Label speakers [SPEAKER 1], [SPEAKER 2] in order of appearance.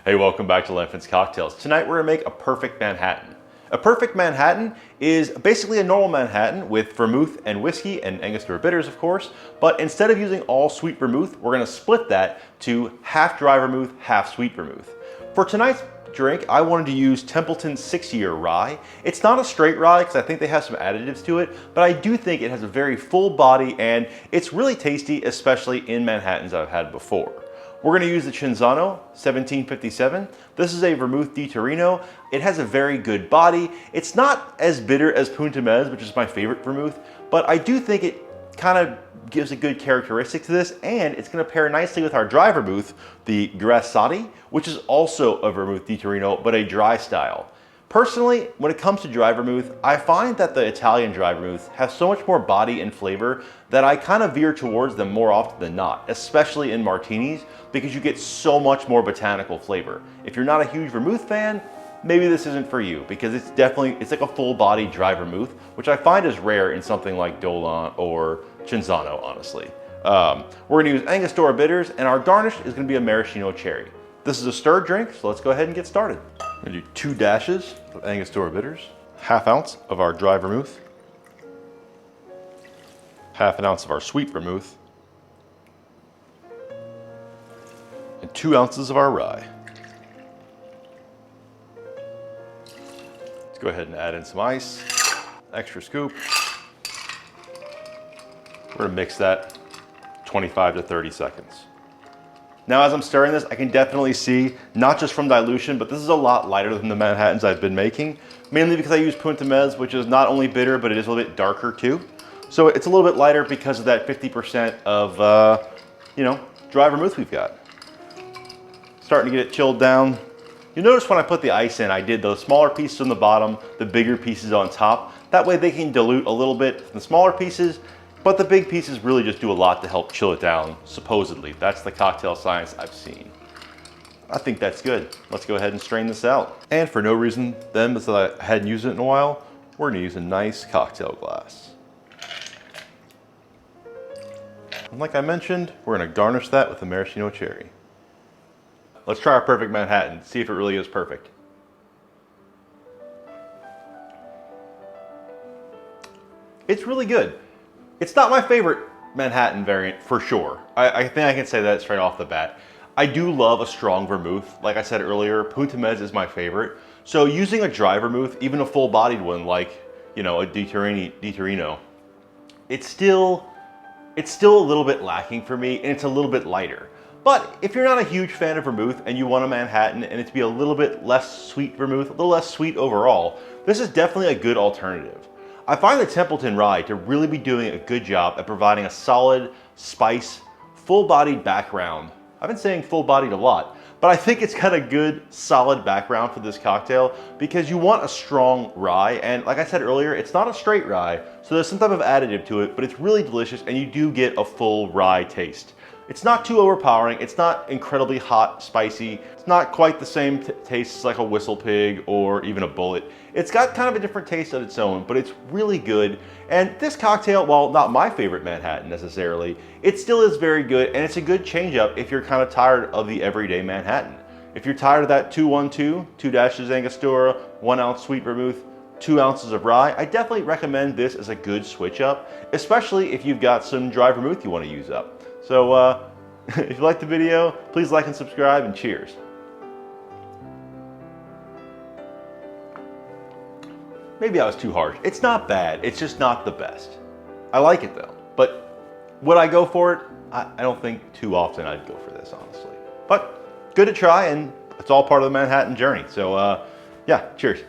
[SPEAKER 1] Hey, welcome back to Lenfant's Cocktails. Tonight we're gonna make a perfect Manhattan. A perfect Manhattan is basically a normal Manhattan with vermouth and whiskey and Angostura bitters, of course, but instead of using all sweet vermouth, we're gonna split that to half dry vermouth, half sweet vermouth. For tonight's drink, I wanted to use Templeton's 6-year rye. It's not a straight rye because I think they have some additives to it, but I do think it has a very full body and it's really tasty, especially in Manhattans I've had before. We're going to use the Cinzano 1757. This is a Vermouth di Torino. It has a very good body. It's not as bitter as Punta Mez, which is my favorite vermouth, but I do think it kind of gives a good characteristic to this, and it's going to pair nicely with our dry vermouth, the Grassati, which is also a Vermouth di Torino, but a dry style. Personally, when it comes to dry vermouth, I find that the Italian dry vermouth has so much more body and flavor that I kind of veer towards them more often than not, especially in martinis, because you get so much more botanical flavor. If you're not a huge vermouth fan, maybe this isn't for you, because it's like a full body dry vermouth, which I find is rare in something like Dolan or Cinzano, honestly. We're gonna use Angostura bitters, and our garnish is gonna be a maraschino cherry. This is a stirred drink, so let's go ahead and get started. I'm gonna do 2 dashes of Angostura bitters, ½ ounce of our dry vermouth, ½ ounce of our sweet vermouth, and 2 ounces of our rye. Let's go ahead and add in some ice, extra scoop. We're gonna mix that 25 to 30 seconds. Now, as I'm stirring this, I can definitely see, not just from dilution, but this is a lot lighter than the Manhattans I've been making, mainly because I use Punta Mez, which is not only bitter, but it is a little bit darker too. So it's a little bit lighter because of that 50% of, dry vermouth we've got. Starting to get it chilled down. You notice when I put the ice in, I did the smaller pieces on the bottom, the bigger pieces on top. That way they can dilute a little bit from the smaller pieces, but the big pieces really just do a lot to help chill it down, supposedly. That's the cocktail science I've seen. I think that's good. Let's go ahead and strain this out. And for no reason then, because I hadn't used it in a while, we're gonna use a nice cocktail glass. And like I mentioned, we're gonna garnish that with a maraschino cherry. Let's try our perfect Manhattan, see if it really is perfect. It's really good. It's not my favorite Manhattan variant for sure. I think I can say that straight off the bat. I do love a strong vermouth. Like I said earlier, Punta Mez is my favorite. So using a dry vermouth, even a full-bodied one like, a di Torino, it's still a little bit lacking for me, and it's a little bit lighter. But if you're not a huge fan of vermouth and you want a Manhattan and it to be a little bit less sweet vermouth, a little less sweet overall, this is definitely a good alternative. I find the Templeton rye to really be doing a good job at providing a solid spice, full-bodied background. I've been saying full-bodied a lot, but I think it's got a good, solid background for this cocktail because you want a strong rye, and like I said earlier, it's not a straight rye, so there's some type of additive to it, but it's really delicious and you do get a full rye taste. It's not too overpowering, it's not incredibly hot, spicy, it's not quite the same taste as like a Whistle Pig or even a Bullet. It's got kind of a different taste of its own, but it's really good. And this cocktail, while not my favorite Manhattan necessarily, it still is very good, and it's a good change up if you're kind of tired of the everyday Manhattan. If you're tired of that 2-1-2, 2 dashes Angostura, 1 ounce sweet vermouth, 2 ounces of rye, I definitely recommend this as a good switch up, especially if you've got some dry vermouth you want to use up. So if you liked the video, please like and subscribe, and cheers. Maybe I was too harsh. It's not bad, it's just not the best. I like it though, but would I go for it? I don't think too often I'd go for this, honestly. But good to try, and it's all part of the Manhattan journey. So yeah, cheers.